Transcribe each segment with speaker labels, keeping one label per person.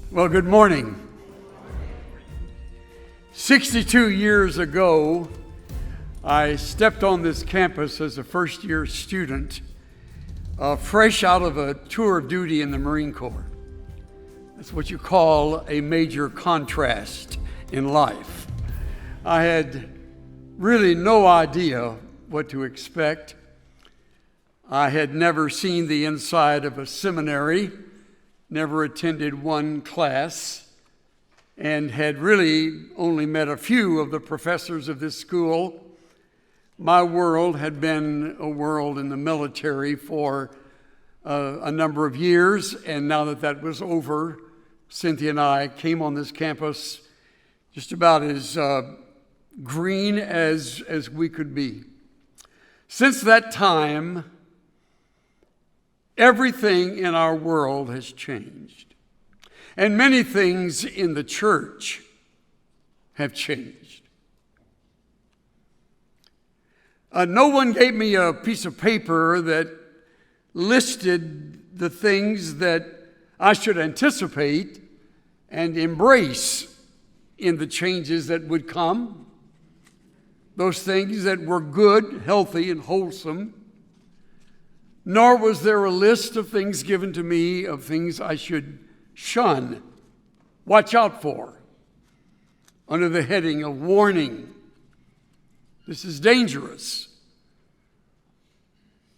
Speaker 1: Well, good morning. 62 years ago, I stepped on this campus as a first-year student, fresh out of a tour of duty in the Marine Corps. That's what you call a major contrast in life. I had really no idea what to expect. I had never seen the inside of a seminary, never attended one class, and had really only met a few of the professors of this school. My world had been a world in the military for a number of years, and now that that was over, Cynthia and I came on this campus just about as green as we could be. Since that time, everything in our world has changed, and many things in the church have changed. No one gave me a piece of paper that listed the things that I should anticipate and embrace in the changes that would come, those things that were good, healthy, and wholesome. Nor was there a list of things given to me of things I should shun, watch out for, under the heading of warning. This is dangerous.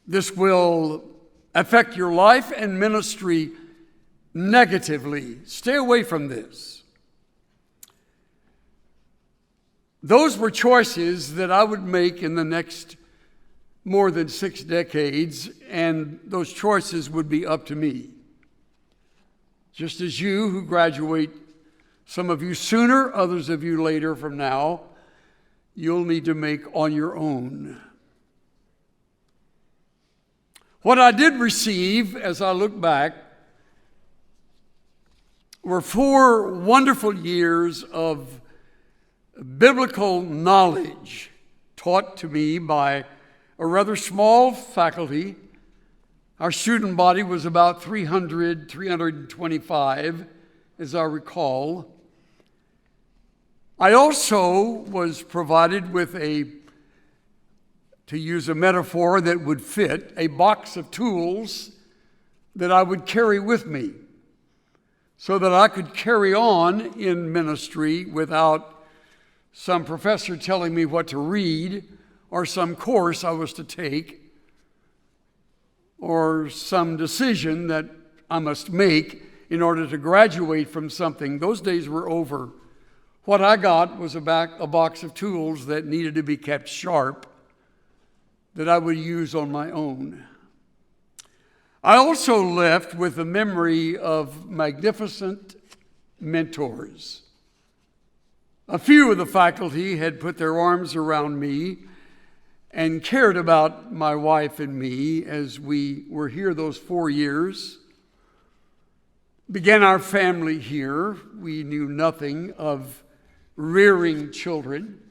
Speaker 1: This will affect your life and ministry negatively. Stay away from this. Those were choices that I would make in the next more than 6 decades, and those choices would be up to me. Just as you who graduate, some of you sooner, others of you later from now, you'll need to make on your own. What I did receive as I look back were 4 wonderful years of biblical knowledge taught to me by a rather small faculty. Our student body was about 325, as I recall. I also was provided with to use a metaphor that would fit, a box of tools that I would carry with me so that I could carry on in ministry without some professor telling me what to read, or some course I was to take, or some decision that I must make in order to graduate from something. Those days were over. What I got was a box of tools that needed to be kept sharp, that I would use on my own. I also left with a memory of magnificent mentors. A few of the faculty had put their arms around me and cared about my wife and me as we were here those 4 years. Began our family here. We knew nothing of rearing children.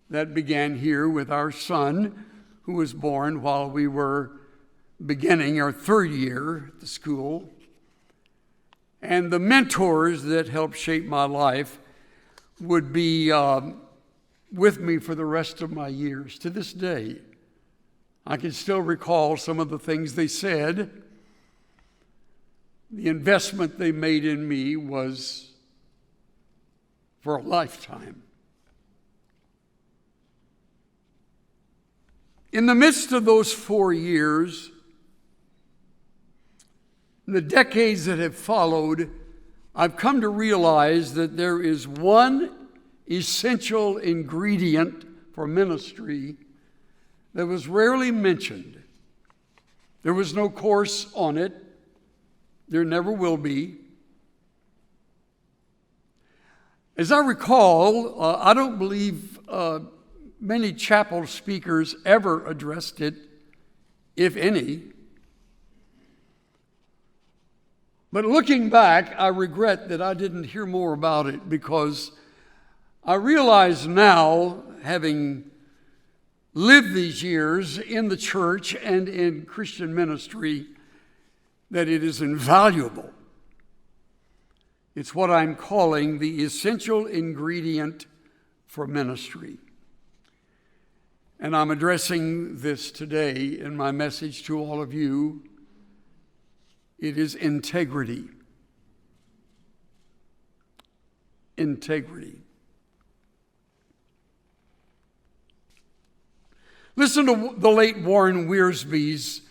Speaker 1: That began here with our son, who was born while we were beginning our 3rd year at the school. And the mentors that helped shape my life would be with me for the rest of my years. To this day, I can still recall some of the things they said. The investment they made in me was for a lifetime. In the midst of those 4 years, the decades that have followed, I've come to realize that there is one essential ingredient for ministry that was rarely mentioned. There was no course on it. There never will be. As I recall, I don't believe many chapel speakers ever addressed it, if any. But looking back, I regret that I didn't hear more about it, because I realize now, having lived these years in the church and in Christian ministry, that it is invaluable. It's what I'm calling the essential ingredient for ministry. And I'm addressing this today in my message to all of you. It is integrity. Integrity. Listen to the late Warren Wiersbe's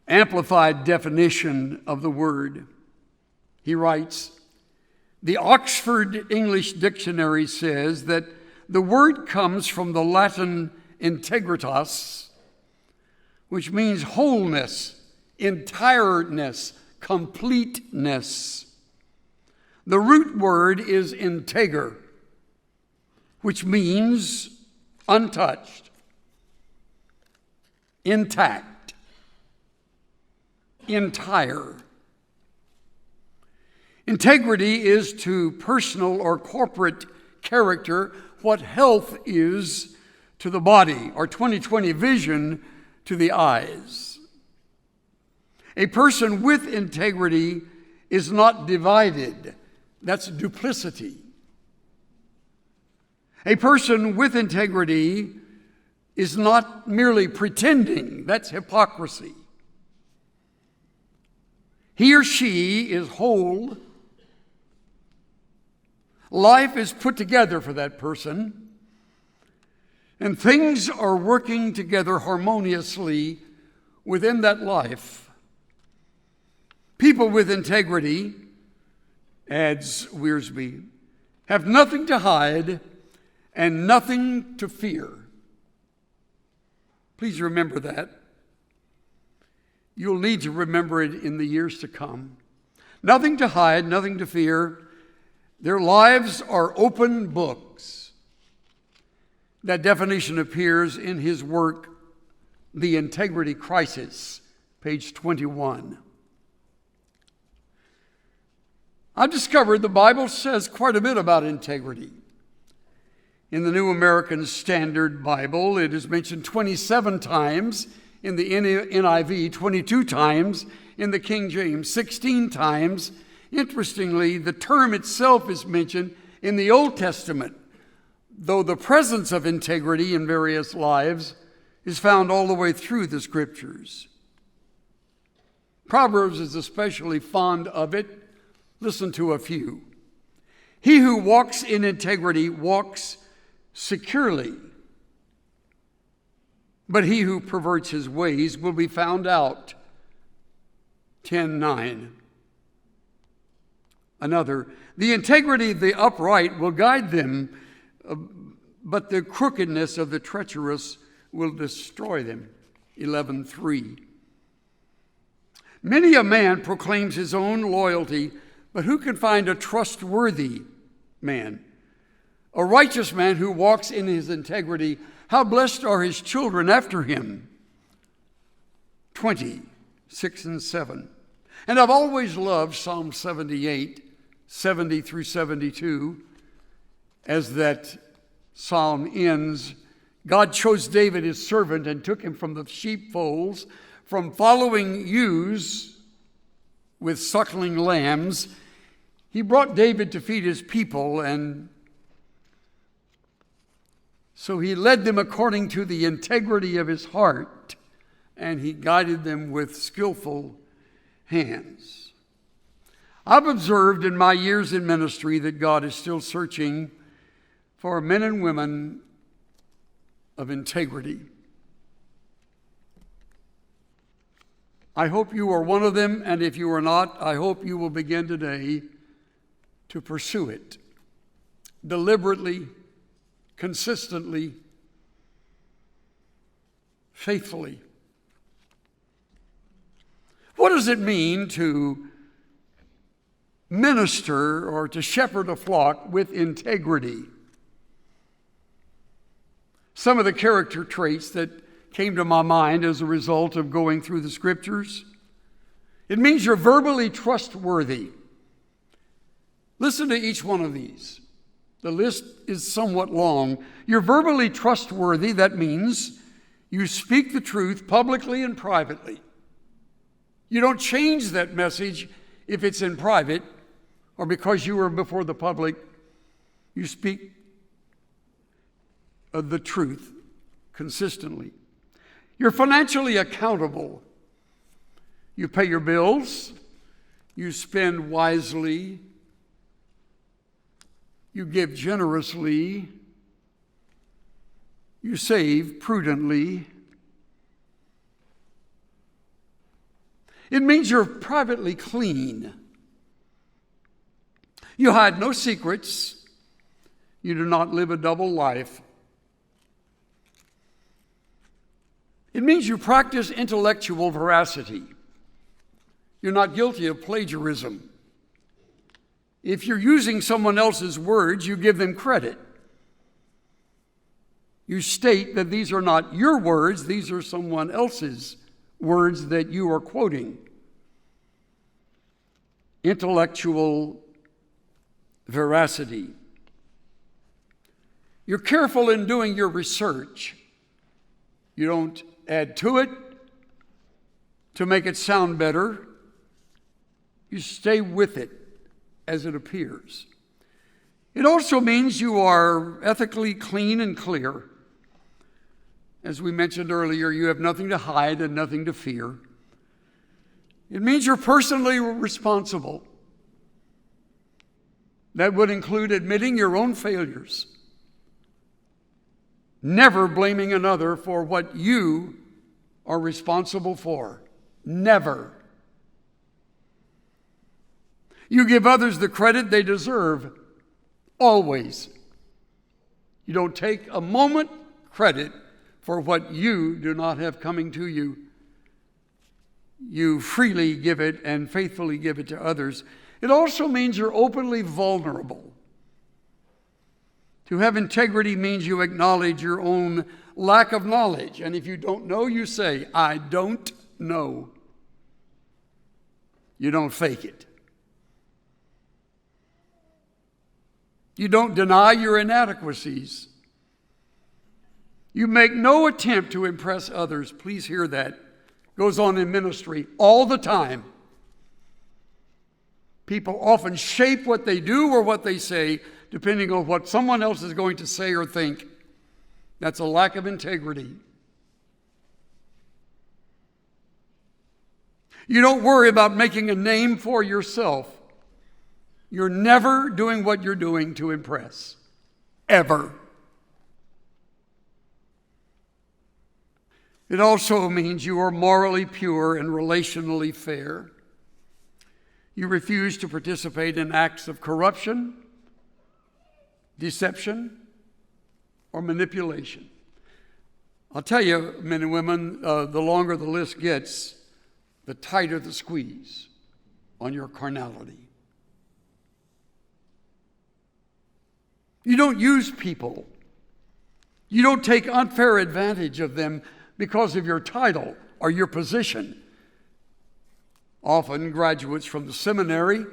Speaker 1: amplified definition of the word. He writes, "The Oxford English Dictionary says that the word comes from the Latin integritas, which means wholeness, entireness, completeness. The root word is integer, which means untouched, intact, entire. Integrity is to personal or corporate character what health is to the body, or 20/20 vision to the eyes. A person with integrity is not divided. That's duplicity. A person with integrity is not merely pretending. That's hypocrisy. He or she is whole. Life is put together for that person, and things are working together harmoniously within that life. People with integrity, adds Wiersbe, have nothing to hide and nothing to fear. Please remember that. You'll need to remember it in the years to come. Nothing to hide, nothing to fear. Their lives are open books. That definition appears in his work, The Integrity Crisis, page 21. I've discovered the Bible says quite a bit about integrity. In the New American Standard Bible, it is mentioned 27 times, in the NIV, 22 times, in the King James, 16 times. Interestingly, the term itself is mentioned in the Old Testament, though the presence of integrity in various lives is found all the way through the Scriptures. Proverbs is especially fond of it. Listen to a few. He who walks in integrity walks securely, but he who perverts his ways will be found out. 10:9. Another, the integrity of the upright will guide them, but the crookedness of the treacherous will destroy them. 11:3. Many a man proclaims his own loyalty, but who can find a trustworthy man? A righteous man who walks in his integrity, how blessed are his children after him. 20:6 and 7. And I've always loved Psalm 78, 70 through 72, as that psalm ends. God chose David his servant and took him from the sheepfolds, from following ewes with suckling lambs. He brought David to feed his people, and so he led them according to the integrity of his heart, and he guided them with skillful hands. I've observed in my years in ministry that God is still searching for men and women of integrity. I hope you are one of them, and if you are not, I hope you will begin today to pursue it deliberately, consistently, faithfully. What does it mean to minister or to shepherd a flock with integrity? Some of the character traits that came to my mind as a result of going through the Scriptures. It means you're verbally trustworthy. Listen to each one of these. The list is somewhat long. You're verbally trustworthy. That means you speak the truth publicly and privately. You don't change that message if it's in private or because you are before the public, you speak of the truth consistently. You're financially accountable. You pay your bills. You spend wisely. You give generously. You save prudently. It means you're privately clean. You hide no secrets. You do not live a double life. It means you practice intellectual veracity. You're not guilty of plagiarism. If you're using someone else's words, you give them credit. You state that these are not your words, these are someone else's words that you are quoting. Intellectual veracity. You're careful in doing your research. You don't add to it to make it sound better. You stay with it as it appears. It also means you are ethically clean and clear. As we mentioned earlier, you have nothing to hide and nothing to fear. It means you're personally responsible. That would include admitting your own failures, never blaming another for what you are responsible for. Never. You give others the credit they deserve, always. You don't take a moment credit for what you do not have coming to you. You freely give it and faithfully give it to others. It also means you're openly vulnerable. To have integrity means you acknowledge your own lack of knowledge. And if you don't know, you say, I don't know. You don't fake it. You don't deny your inadequacies. You make no attempt to impress others. Please hear that. Goes on in ministry all the time. People often shape what they do or what they say depending on what someone else is going to say or think. That's a lack of integrity. You don't worry about making a name for yourself. You're never doing what you're doing to impress. Ever. It also means you are morally pure and relationally fair. You refuse to participate in acts of corruption, deception, or manipulation. I'll tell you, men and women, the longer the list gets, the tighter the squeeze on your carnality. You don't use people. You don't take unfair advantage of them because of your title or your position. Often graduates from the seminary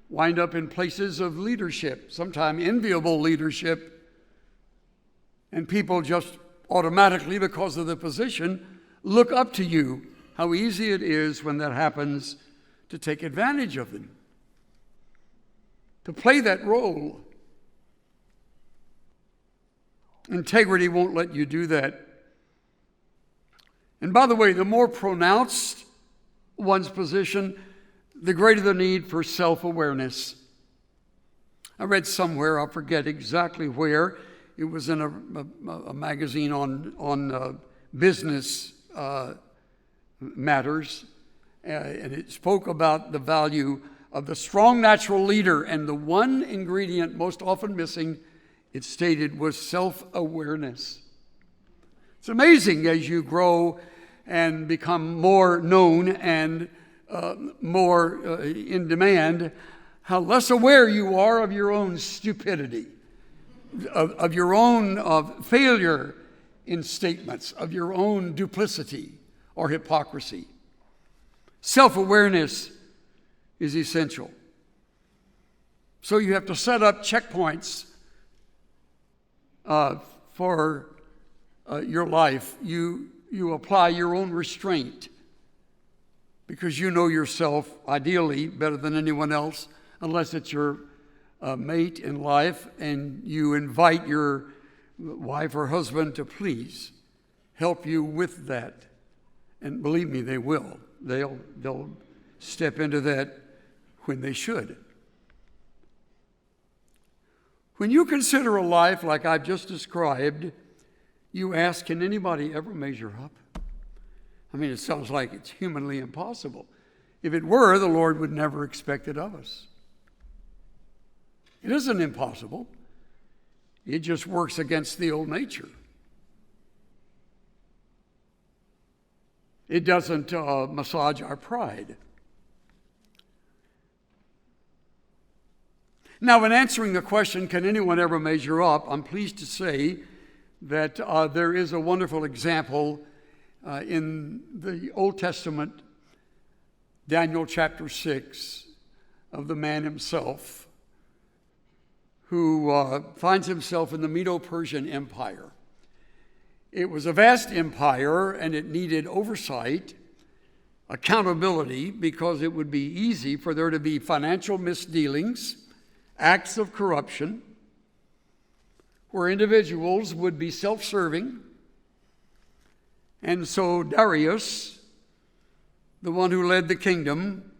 Speaker 1: wind up in places of leadership, sometimes enviable leadership, and people just automatically, because of the position, look up to you. How easy it is when that happens to take advantage of them, to play that role. Integrity won't let you do that. And by the way, the more pronounced one's position, the greater the need for self-awareness. I read somewhere, I forget exactly where, it was in a magazine on business matters, and it spoke about the value of the strong natural leader, and the one ingredient most often missing, it stated, was self-awareness. It's amazing as you grow and become more known and more in demand, how less aware you are of your own stupidity, of your own failure in statements, of your own duplicity or hypocrisy. Self-awareness is essential. So you have to set up checkpoints for your life. You apply your own restraint because you know yourself ideally better than anyone else. unless it's your mate in life and you invite your wife or husband to please help you with that. And believe me, they will. They'll step into that when they should. When you consider a life like I've just described, you ask, can anybody ever measure up? I mean, it sounds like it's humanly impossible. If it were, the Lord would never expect it of us. It isn't impossible. It just works against the old nature. It doesn't massage our pride. Now, in answering the question, can anyone ever measure up, I'm pleased to say that there is a wonderful example in the Old Testament, Daniel chapter 6, of the man himself who finds himself in the Medo-Persian Empire. It was a vast empire, and it needed oversight, accountability, because it would be easy for there to be financial misdealings, acts of corruption, where individuals would be self-serving. And so Darius, the one who led the kingdom,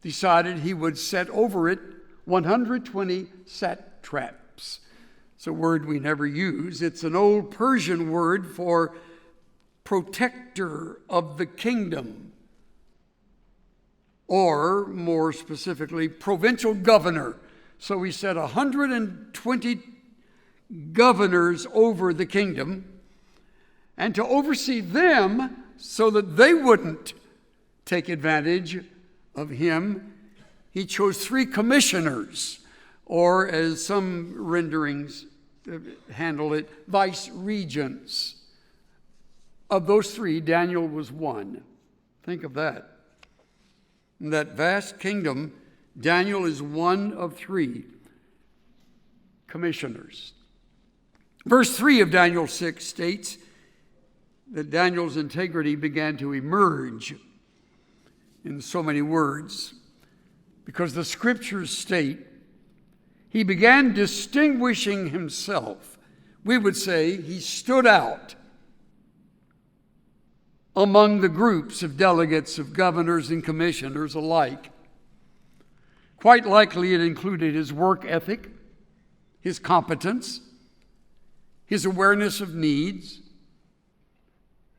Speaker 1: decided he would set over it 120 satraps. It's a word we never use. It's an old Persian word for protector of the kingdom, or more specifically, provincial governor. So he set 120 governors over the kingdom, and to oversee them so that they wouldn't take advantage of him, he chose 3 commissioners, or as some renderings handle it, vice regents. Of those 3, Daniel was one. Think of that. In that vast kingdom, Daniel is one of 3 commissioners. Verse 3 of Daniel 6 states that Daniel's integrity began to emerge, in so many words, because the scriptures state he began distinguishing himself. We would say he stood out among the groups of delegates, of governors and commissioners alike. Quite likely it included his work ethic, his competence, his awareness of needs,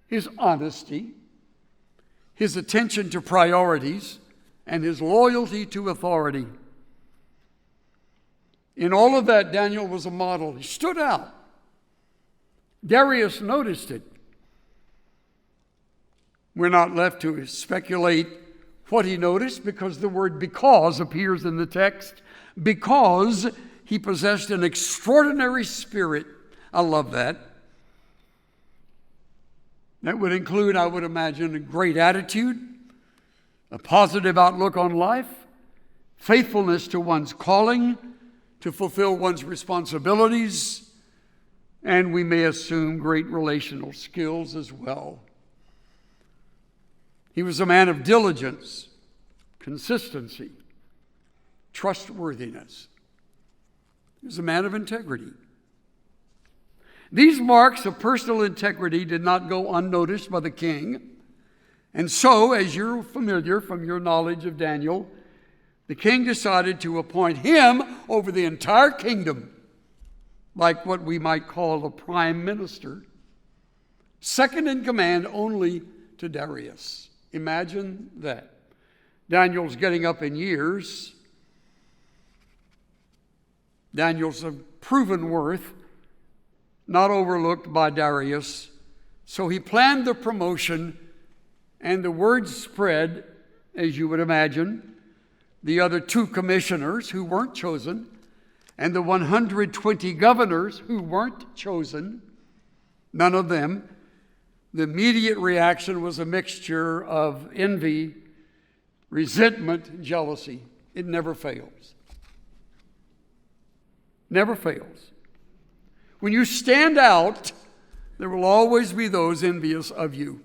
Speaker 1: his honesty, his attention to priorities, and his loyalty to authority. In all of that, Daniel was a model. He stood out. Darius noticed it. We're not left to speculate what he noticed, because the word because appears in the text. Because he possessed an extraordinary spirit. I love that. That would include, I would imagine, a great attitude, a positive outlook on life, faithfulness to one's calling, to fulfill one's responsibilities, and we may assume great relational skills as well. He was a man of diligence, consistency, trustworthiness. He was a man of integrity. These marks of personal integrity did not go unnoticed by the king. And so, as you're familiar from your knowledge of Daniel, the king decided to appoint him over the entire kingdom, like what we might call a prime minister, second in command only to Darius. Imagine that. Daniel's getting up in years. Daniel's of proven worth, not overlooked by Darius. So he planned the promotion, and the word spread, as you would imagine. The other 2 commissioners who weren't chosen, and the 120 governors who weren't chosen, none of them. The immediate reaction was a mixture of envy, resentment, jealousy. It never fails. Never fails. When you stand out, there will always be those envious of you.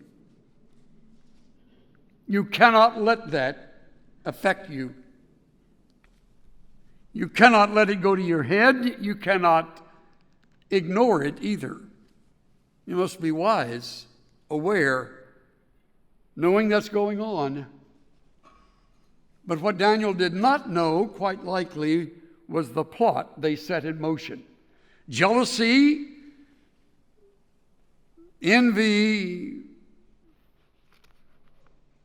Speaker 1: You cannot let that affect you. You cannot let it go to your head. You cannot ignore it either. You must be wise, aware, knowing that's going on. But what Daniel did not know, quite likely, was the plot they set in motion. Jealousy, envy,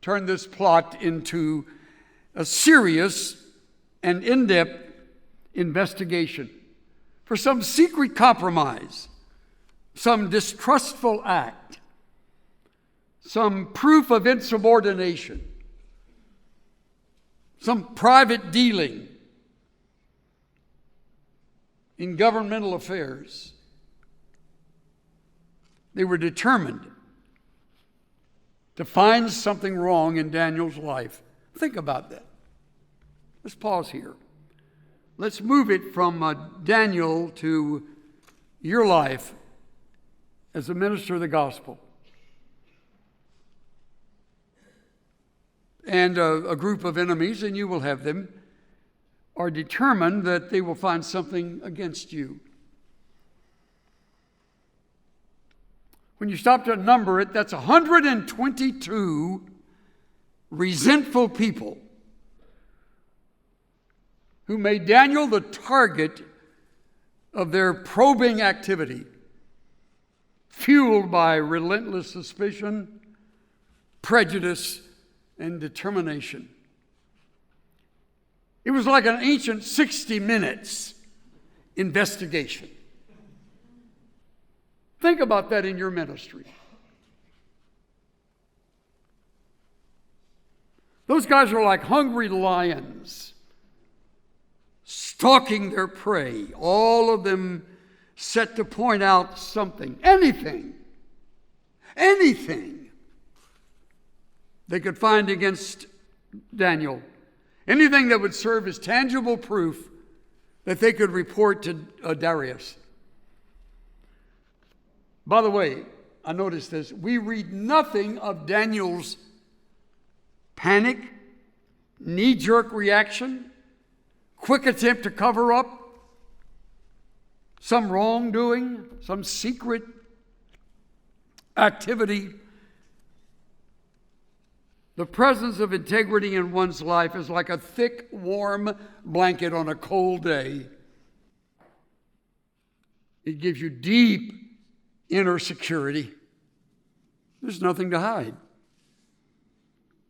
Speaker 1: turned this plot into a serious and in-depth investigation for some secret compromise, some distrustful act, some proof of insubordination, some private dealing in governmental affairs. They were determined to find something wrong in Daniel's life. Think about that. Let's pause here. Let's move it from Daniel to your life as a minister of the gospel. And a group of enemies, and you will have them, are determined that they will find something against you. When you stop to number it, that's 122 resentful people who made Daniel the target of their probing activity, fueled by relentless suspicion, prejudice, and determination. It was like an ancient 60 Minutes investigation. Think about that in your ministry. Those guys are like hungry lions, stalking their prey, all of them set to point out something, anything they could find against Daniel, anything that would serve as tangible proof that they could report to Darius. By the way, I noticed this. We read nothing of Daniel's panic, knee-jerk reaction, quick attempt to cover up some wrongdoing, some secret activity. The presence of integrity in one's life is like a thick, warm blanket on a cold day. It gives you deep inner security. There's nothing to hide.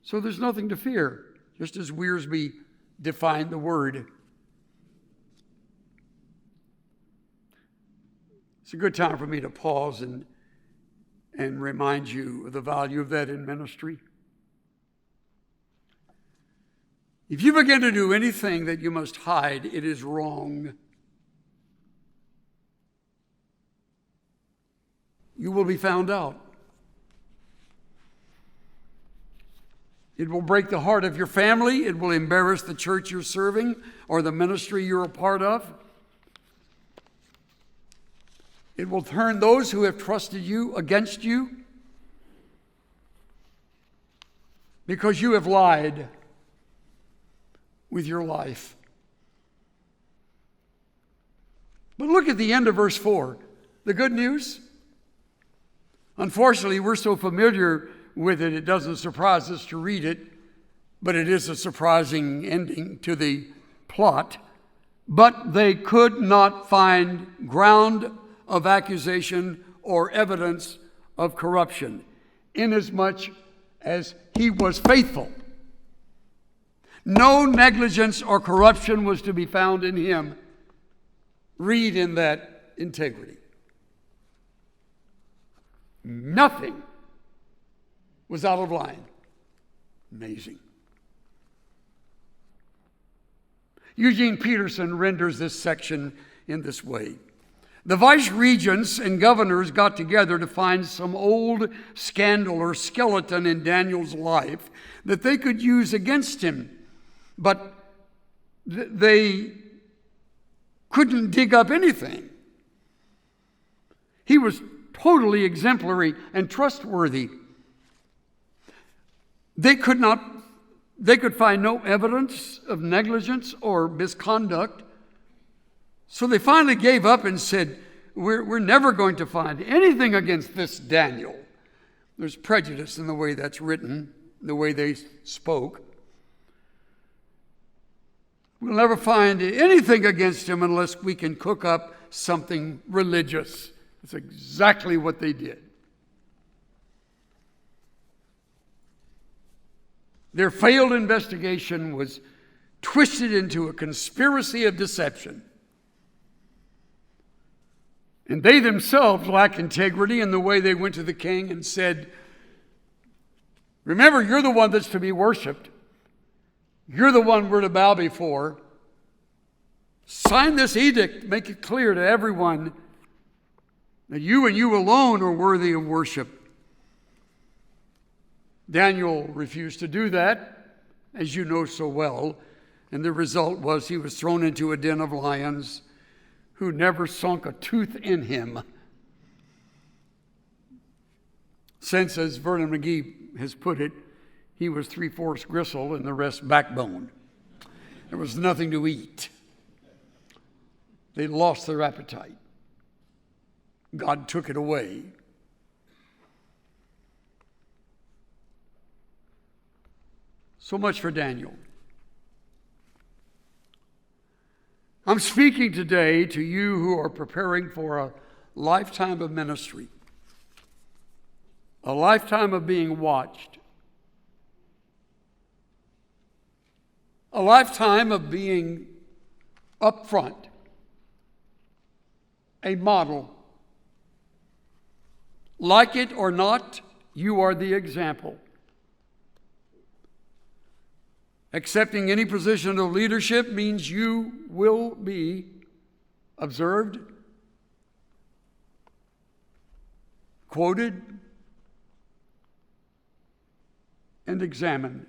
Speaker 1: So there's nothing to fear, just as Wiersbe defined the word. It's a good time for me to pause and remind you of the value of that in ministry. If you begin to do anything that you must hide, it is wrong. You will be found out. It will break the heart of your family. It will embarrass the church you're serving or the ministry you're a part of. It will turn those who have trusted you against you because you have lied with your life. But look at the end of verse 4. The good news. Unfortunately, we're so familiar with it, it doesn't surprise us to read it, but it is a surprising ending to the plot. But they could not find ground of accusation or evidence of corruption, inasmuch as he was faithful. No negligence or corruption was to be found in him. Read in that integrity. Nothing was out of line. Amazing. Eugene Peterson renders this section in this way. The vice regents and governors got together to find some old scandal or skeleton in Daniel's life that they could use against him. But they couldn't dig up anything. He was totally exemplary and trustworthy. They could not They could find no evidence of negligence or misconduct. So they finally gave up and said, we're never going to find anything against this Daniel. There's prejudice in the way that's written, the way they spoke. We'll never find anything against him unless we can cook up something religious. That's exactly what they did. Their failed investigation was twisted into a conspiracy of deception. And they themselves lack integrity in the way they went to the king and said, remember, you're the one that's to be worshiped. You're the one we're to bow before. Sign this edict. Make it clear to everyone that you and you alone are worthy of worship. Daniel refused to do that, as you know so well. And the result was he was thrown into a den of lions who never sunk a tooth in him. Since, as Vernon McGee has put it, he was 3/4 gristle and the rest backbone. There was nothing to eat. They lost their appetite. God took it away. So much for Daniel. I'm speaking today to you who are preparing for a lifetime of ministry, a lifetime of being watched, a lifetime of being up front, a model. Like it or not, you are the example. Accepting any position of leadership means you will be observed, quoted, and examined.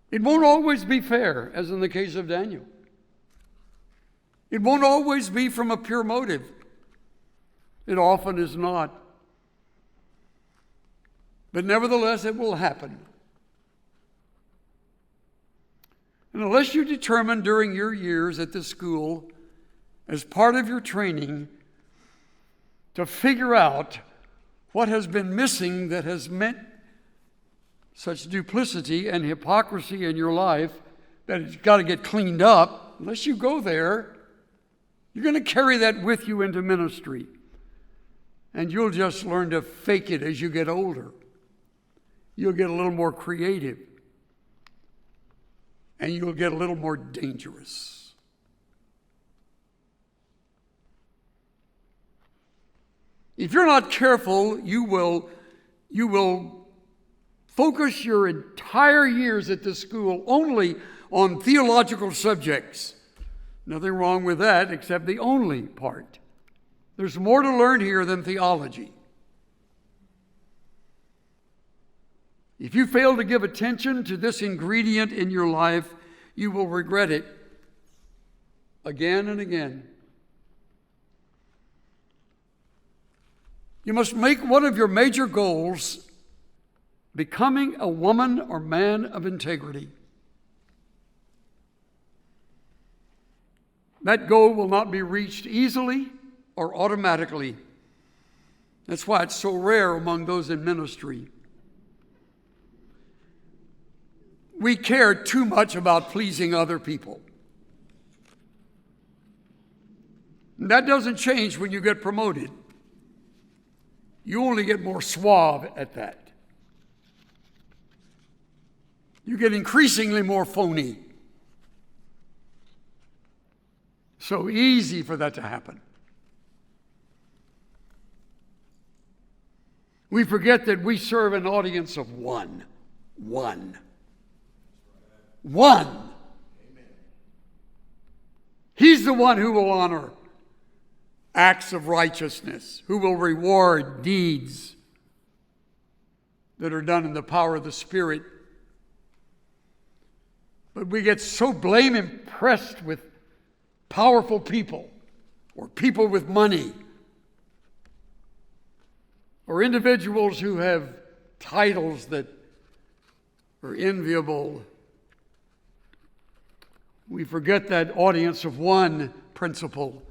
Speaker 1: It won't always be fair, as in the case of Daniel. It won't always be from a pure motive. It often is not. But nevertheless, it will happen. And unless you determine during your years at this school, as part of your training, to figure out what has been missing that has meant such duplicity and hypocrisy in your life that it's got to get cleaned up, unless you go there, you're going to carry that with you into ministry. And you'll just learn to fake it as you get older. You'll get a little more creative. And you'll get a little more dangerous. If you're not careful, you will focus your entire years at this school only on theological subjects. Nothing wrong with that except the only part. There's more to learn here than theology. If you fail to give attention to this ingredient in your life, you will regret it again and again. You must make one of your major goals becoming a woman or man of integrity. That goal will not be reached easily or automatically. That's why it's so rare among those in ministry. We care too much about pleasing other people. And that doesn't change when you get promoted. You only get more suave at that. You get increasingly more phony. So easy for that to happen. We forget that we serve an audience of one. One. Amen. He's the one who will honor acts of righteousness, who will reward deeds that are done in the power of the Spirit. But we get so blame impressed with powerful people or people with money or individuals who have titles that are enviable. We forget that audience of one principle.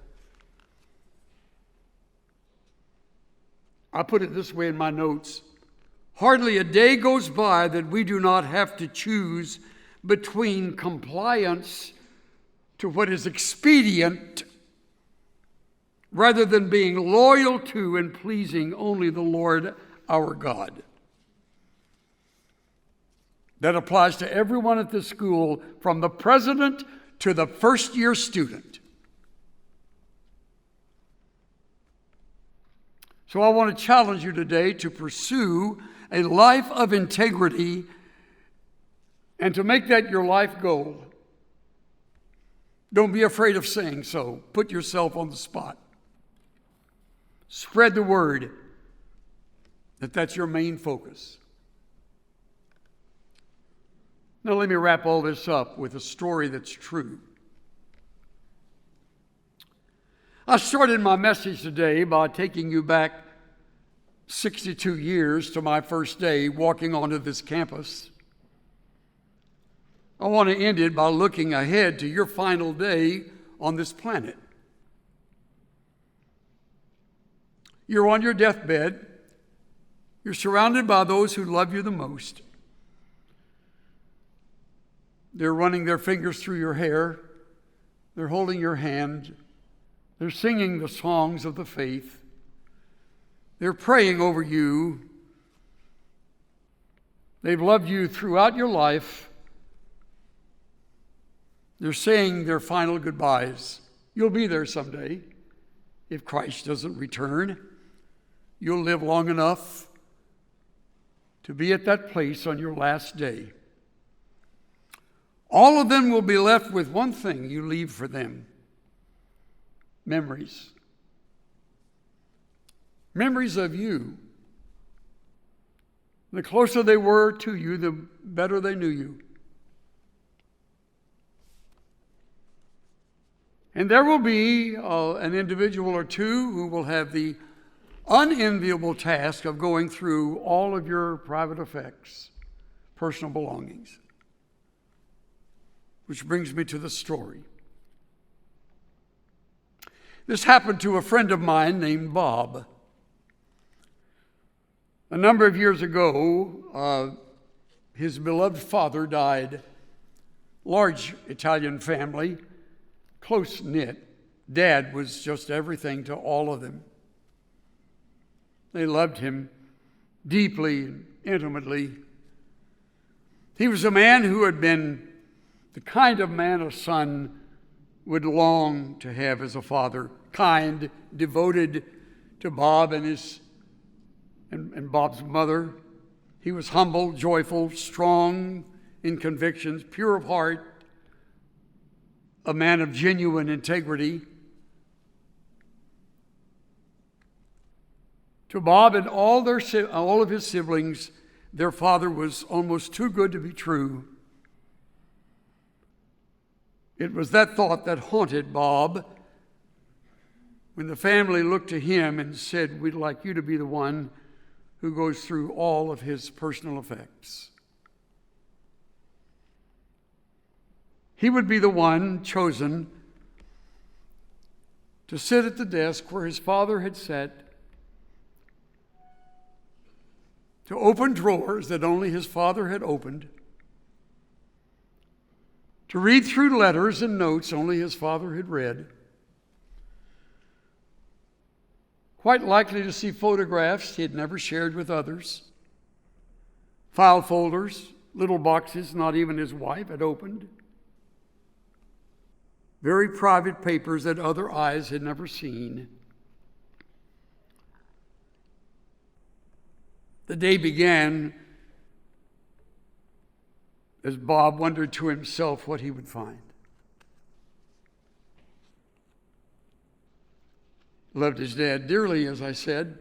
Speaker 1: I put it this way in my notes. Hardly a day goes by that we do not have to choose between compliance to what is expedient rather than being loyal to and pleasing only the Lord our God. That applies to everyone at this school, from the president to the first-year student. So I want to challenge you today to pursue a life of integrity and to make that your life goal. Don't be afraid of saying so. Put yourself on the spot. Spread the word that that's your main focus. Now let me wrap all this up with a story that's true. I started my message today by taking you back 62 years to my first day walking onto this campus. I want to end it by looking ahead to your final day on this planet. You're on your deathbed. You're surrounded by those who love you the most. They're running their fingers through your hair. They're holding your hand. They're singing the songs of the faith. They're praying over you. They've loved you throughout your life. They're saying their final goodbyes. You'll be there someday if Christ doesn't return. You'll live long enough to be at that place on your last day. All of them will be left with one thing you leave for them: memories. Memories of you. The closer they were to you, the better they knew you. And there will be an individual or two who will have the unenviable task of going through all of your private effects, personal belongings. Which brings me to the story. This happened to a friend of mine named Bob. A number of years ago, his beloved father died. Large Italian family, close-knit. Dad was just everything to all of them. They loved him deeply and intimately. He was a man who had been the kind of man a son would long to have as a father. Kind, devoted to Bob and Bob's mother. He was humble, joyful, strong in convictions, pure of heart, a man of genuine integrity. To Bob and all of his siblings, their father was almost too good to be true. It was that thought that haunted Bob when the family looked to him and said, "We'd like you to be the one who goes through all of his personal effects." He would be the one chosen to sit at the desk where his father had sat, to open drawers that only his father had opened, to read through letters and notes only his father had read, quite likely to see photographs he had never shared with others, file folders, little boxes not even his wife had opened, very private papers that other eyes had never seen. The day began as Bob wondered to himself what he would find. Loved his dad dearly, as I said,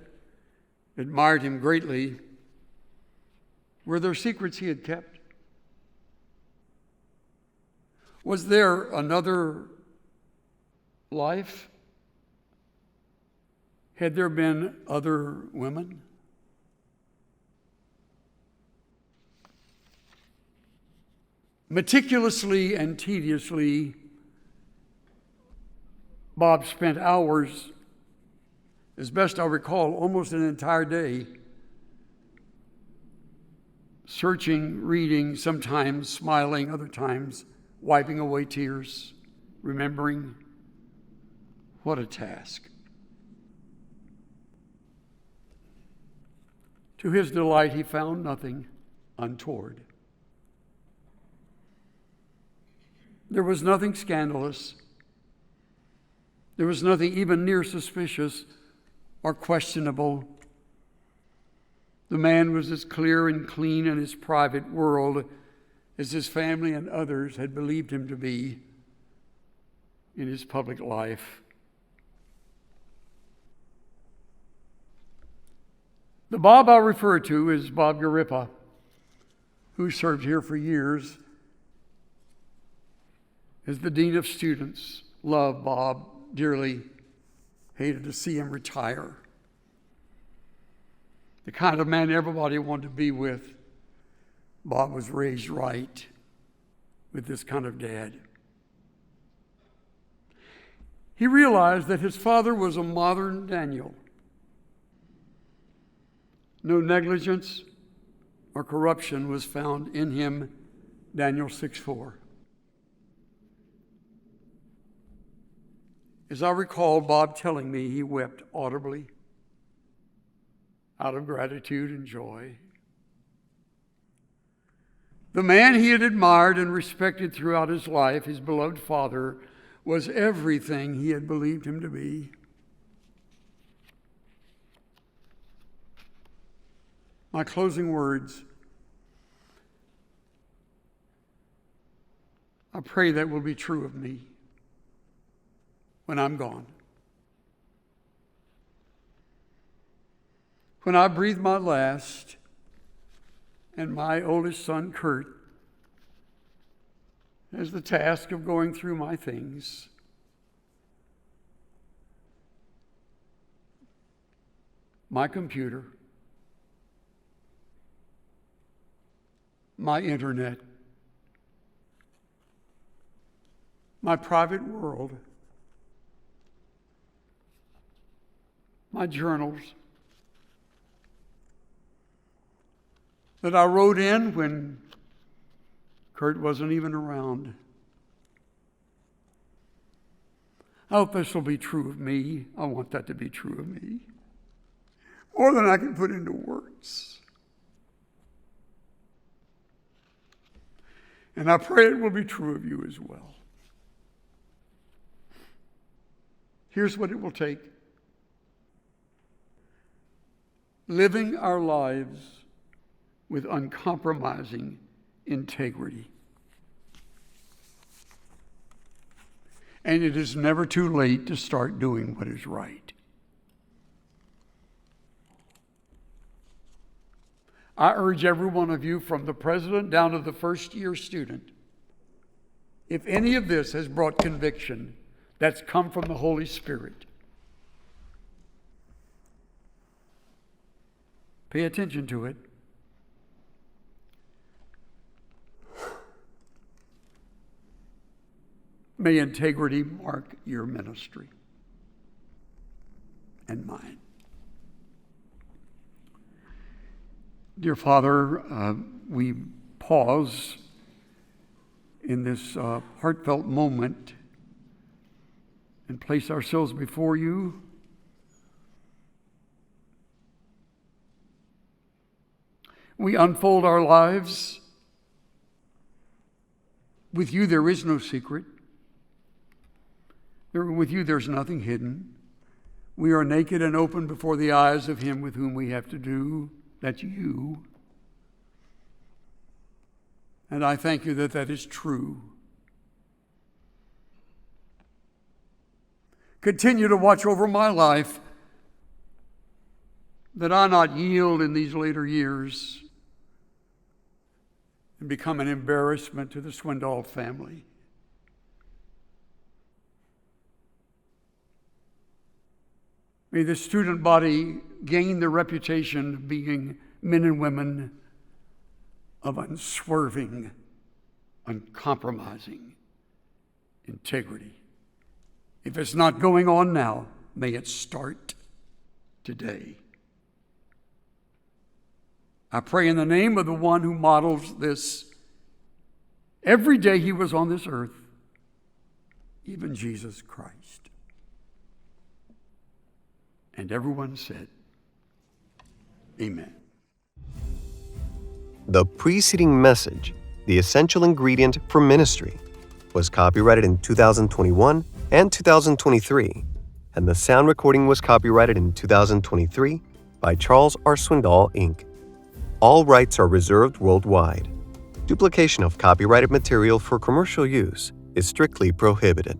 Speaker 1: admired him greatly. Were there secrets he had kept? Was there another life? Had there been other women? Meticulously and tediously, Bob spent hours, as best I recall, almost an entire day, searching, reading, sometimes smiling, other times wiping away tears, remembering. What a task. To his delight, he found nothing untoward. There was nothing scandalous. There was nothing even near suspicious or questionable. The man was as clear and clean in his private world as his family and others had believed him to be in his public life. The Bob I refer to is Bob Garippa, who served here for years as the Dean of Students. Loved Bob dearly, hated to see him retire. The kind of man everybody wanted to be with. Bob was raised right with this kind of dad. He realized that his father was a modern Daniel. No negligence or corruption was found in him, Daniel 6:4. As I recall Bob telling me, he wept audibly out of gratitude and joy. The man he had admired and respected throughout his life, his beloved father, was everything he had believed him to be. My closing words. I pray that will be true of me when I'm gone. When I breathe my last, and my oldest son, Kurt, has the task of going through my things, my computer, my internet, my private world, my journals that I wrote in when Kurt wasn't even around. I hope this will be true of me. I want that to be true of me. More than I can put into words. And I pray it will be true of you as well. Here's what it will take. Living our lives with uncompromising integrity. And it is never too late to start doing what is right. I urge every one of you, from the president down to the first-year student, if any of this has brought conviction, that's come from the Holy Spirit. Pay attention to it. May integrity mark your ministry and mine. Dear Father, we pause in this heartfelt moment and place ourselves before you. We unfold our lives. With you, there is no secret. With you, there's nothing hidden. We are naked and open before the eyes of him with whom we have to do. That's you. And I thank you that that is true. Continue to watch over my life, that I not yield in these later years and become an embarrassment to the Swindoll family. May the student body gain the reputation of being men and women of unswerving uncompromising integrity. If it's not going on now, may it start today. I pray in the name of the one who models this every day he was on this earth, even Jesus Christ. And everyone said, Amen.
Speaker 2: The preceding message, The Essential Ingredient for Ministry, was copyrighted in 2021 and 2023, and the sound recording was copyrighted in 2023 by Charles R. Swindoll, Inc. All rights are reserved worldwide. Duplication of copyrighted material for commercial use is strictly prohibited.